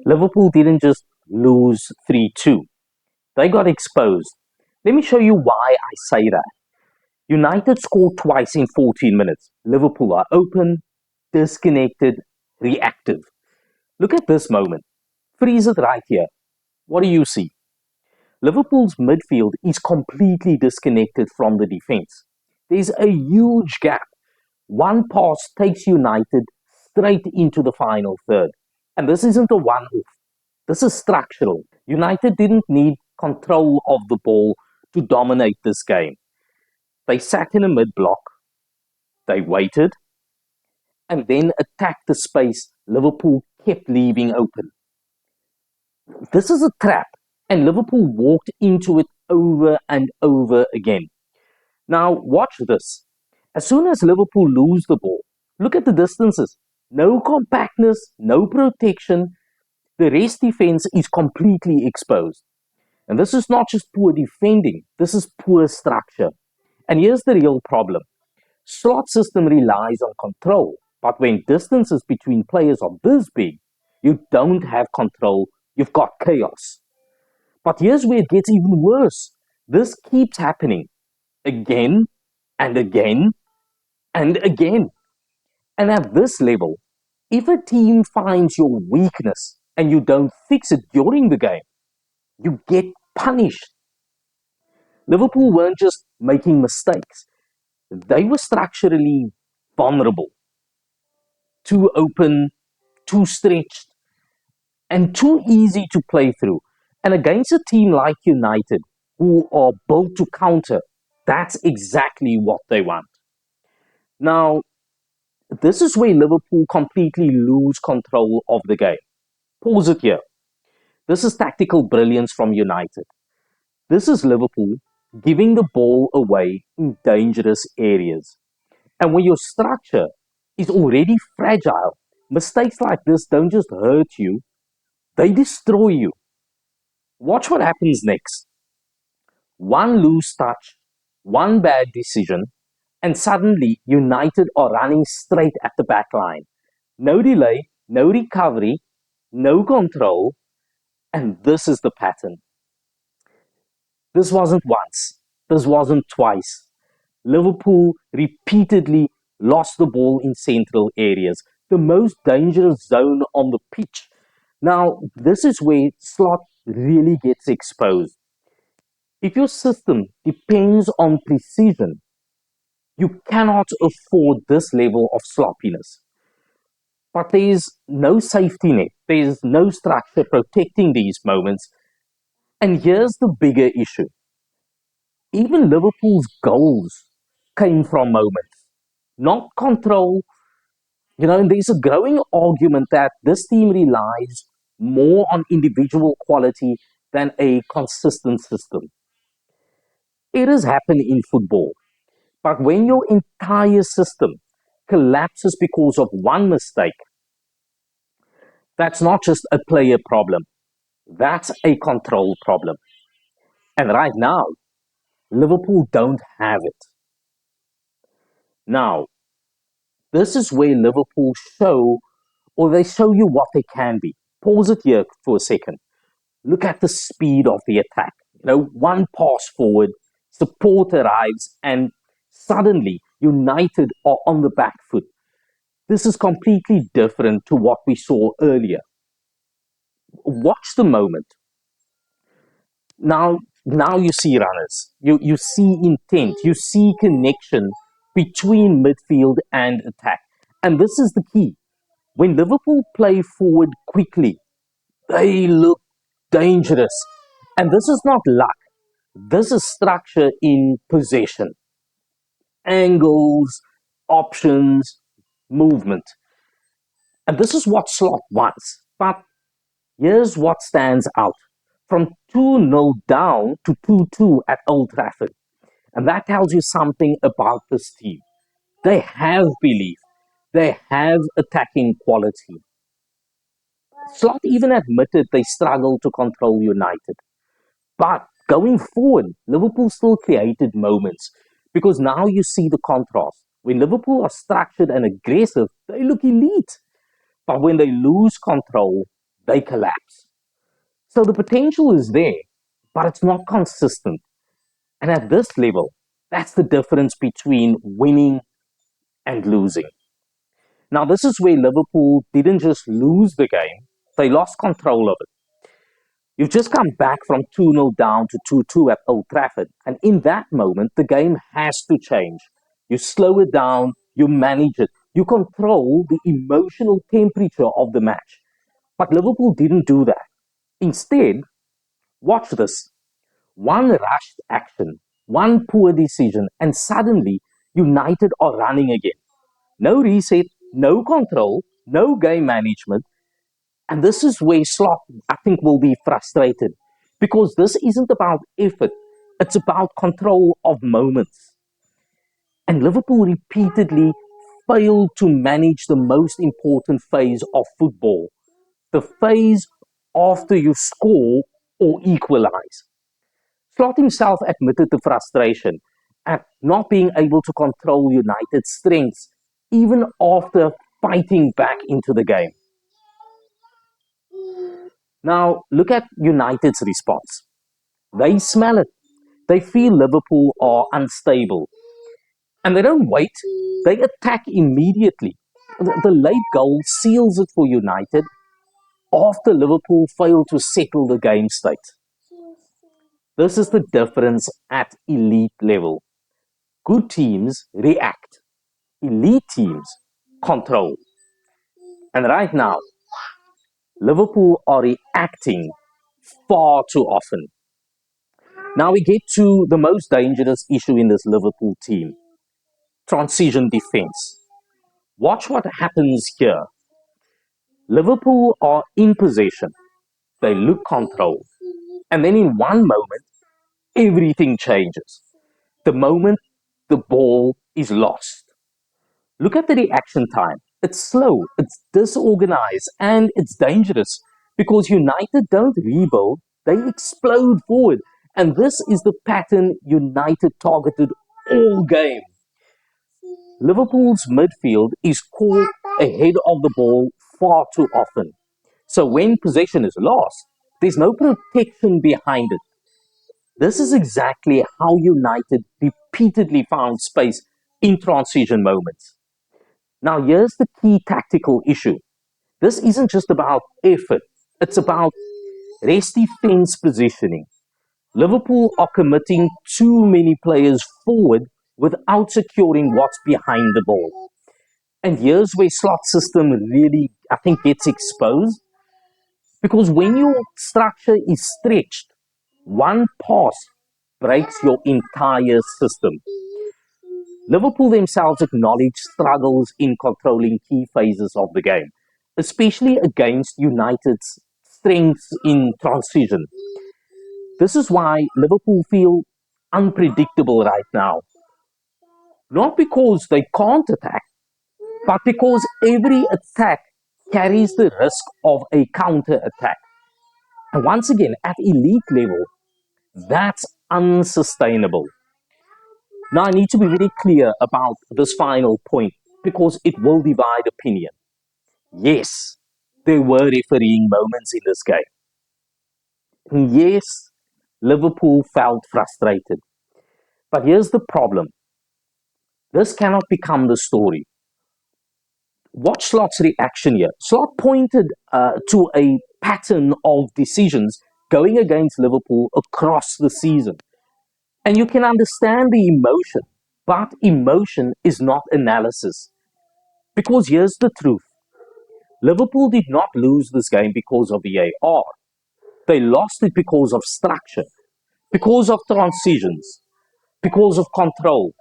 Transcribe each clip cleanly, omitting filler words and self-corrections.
Liverpool didn't just lose 3-2. They got exposed. Let me show you why I say that. United scored twice in 14 minutes. Liverpool are open, disconnected, reactive. Look at this moment. Freeze it right here. What do you see? Liverpool's midfield is completely disconnected from the defense. There's a huge gap. One pass takes United straight into the final third. And this isn't a one off, this is structural. United didn't need control of the ball to dominate this game. They sat in a mid block, they waited, and then attacked the space Liverpool kept leaving open. This is a trap, and Liverpool walked into it over and over again. Now, watch this. As soon as Liverpool lose the ball, look at the distances. No compactness, no protection. The rest defense is completely exposed. And this is not just poor defending, this is poor structure. And here's the real problem. Slot system relies on control, but when distances between players are this big, you don't have control, you've got chaos. But here's where it gets even worse. This keeps happening again and again and again. And at this level, if a team finds your weakness and you don't fix it during the game, you get punished. Liverpool weren't just making mistakes, they were structurally vulnerable, too open, too stretched, and too easy to play through. And against a team like United, who are built to counter, that's exactly what they want. Now, this is where Liverpool completely lose control of the game. Pause it here. This is tactical brilliance from United. This is Liverpool giving the ball away in dangerous areas. And when your structure is already fragile, mistakes like this don't just hurt you, they destroy you. Watch what happens next. One loose touch, one bad decision, and suddenly United are running straight at the back line. No delay, no recovery, no control, and this is the pattern. This wasn't once, this wasn't twice. Liverpool repeatedly lost the ball in central areas, the most dangerous zone on the pitch. Now, this is where Slot really gets exposed. If your system depends on precision, you cannot afford this level of sloppiness. But there's no safety net, there's no structure protecting these moments. And here's the bigger issue. Even Liverpool's goals came from moments, not control. And there's a growing argument that this team relies more on individual quality than a consistent system. Errors happen in football, but when your entire system collapses because of one mistake, that's not just a player problem, that's a control problem. And right now, Liverpool don't have it. Now, this is where Liverpool they show you what they can be. Pause it here for a second. Look at the speed of the attack. One pass forward, support arrives, and suddenly United are on the back foot. This is completely different to what we saw earlier. Watch the moment. Now you see runners. You see intent. You see connection between midfield and attack. And this is the key. When Liverpool play forward quickly, they look dangerous. And this is not luck. This is structure in possession. Angles, options, movement. And this is what Slot wants. But here's what stands out. From 2-0 down to 2-2 at Old Trafford. And that tells you something about this team. They have belief. They have attacking quality. Slot even admitted they struggled to control United. But going forward, Liverpool still created moments because now you see the contrast. When Liverpool are structured and aggressive, they look elite. But when they lose control, they collapse. So the potential is there, but it's not consistent. And at this level, that's the difference between winning and losing. Now, this is where Liverpool didn't just lose the game, they lost control of it. You've just come back from 2-0 down to 2-2 at Old Trafford. And in that moment, the game has to change. You slow it down, you manage it, you control the emotional temperature of the match. But Liverpool didn't do that. Instead, watch this. One rushed action, one poor decision, and suddenly United are running again. No reset, no control, no game management. And this is where Slot, I think, will be frustrated because this isn't about effort, it's about control of moments. And Liverpool repeatedly failed to manage the most important phase of football, the phase after you score or equalize. Slot himself admitted the frustration at not being able to control United's strengths even after fighting back into the game. Now, look at United's response. They smell it. They feel Liverpool are unstable. And they don't wait, they attack immediately. The late goal seals it for United after Liverpool failed to settle the game state. This is the difference at elite level. Good teams react, elite teams control. And right now, Liverpool are reacting far too often. Now we get to the most dangerous issue in this Liverpool team, transition defense. Watch what happens here. Liverpool are in possession. They look controlled. And then in one moment, everything changes. The moment the ball is lost. Look at the reaction time. It's slow, it's disorganized, and it's dangerous because United don't rebuild, they explode forward. And this is the pattern United targeted all game. Liverpool's midfield is caught ahead of the ball far too often. So when possession is lost, there's no protection behind it. This is exactly how United repeatedly found space in transition moments. Now, here's the key tactical issue. This isn't just about effort, it's about rest defense positioning. Liverpool are committing too many players forward without securing what's behind the ball. And here's where slot system really, I think, gets exposed. Because when your structure is stretched, one pass breaks your entire system. Liverpool themselves acknowledge struggles in controlling key phases of the game, especially against United's strengths in transition. This is why Liverpool feel unpredictable right now. Not because they can't attack, but because every attack carries the risk of a counter attack. And once again, at elite level, that's unsustainable. Now, I need to be very clear about this final point because it will divide opinion. Yes, there were refereeing moments in this game. And yes, Liverpool felt frustrated. But here's the problem this cannot become the story. Watch Slot's reaction here. Slot pointed to a pattern of decisions going against Liverpool across the season. And you can understand the emotion, but emotion is not analysis. Because here's the truth Liverpool did not lose this game because of VAR. They lost it because of structure, because of transitions, because of control.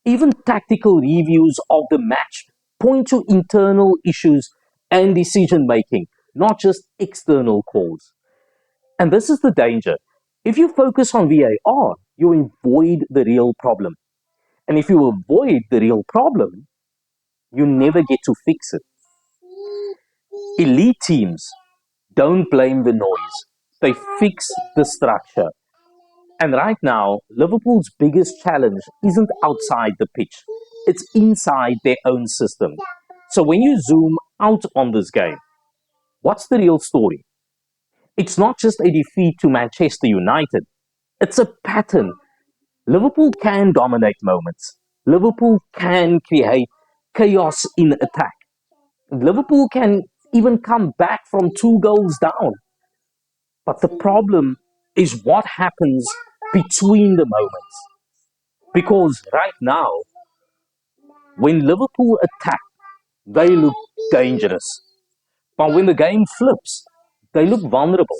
Even tactical reviews of the match point to internal issues and decision making, not just external calls. And this is the danger. If you focus on VAR, you avoid the real problem. And if you avoid the real problem, you never get to fix it. Elite teams don't blame the noise, they fix the structure. And right now, Liverpool's biggest challenge isn't outside the pitch, it's inside their own system. So when you zoom out on this game, what's the real story? It's not just a defeat to Manchester United, it's a pattern. Liverpool can dominate moments. Liverpool can create chaos in attack. Liverpool can even come back from 2 goals down. But the problem is what happens between the moments. Because right now, when Liverpool attack, they look dangerous. But when the game flips, they look vulnerable.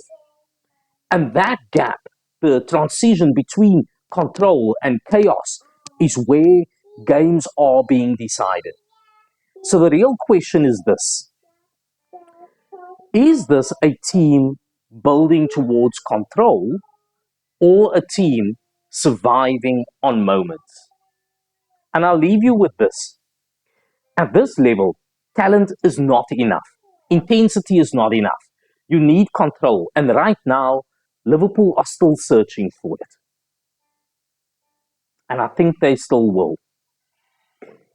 And that gap, the transition between control and chaos, is where games are being decided. So the real question is this: is this a team building towards control or a team surviving on moments? And I'll leave you with this. At this level, talent is not enough. Intensity is not enough. You need control. And right now, Liverpool are still searching for it. And I think they still will.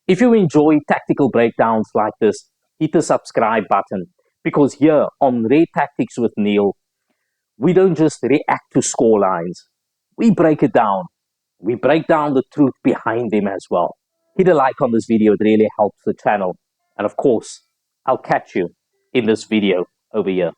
If you enjoy tactical breakdowns like this, hit the subscribe button. Because here on Rare Tactics with Neil, we don't just react to scorelines. We break it down. We break down the truth behind them as well. Hit a like on this video, it really helps the channel. And of course, I'll catch you in this video over here.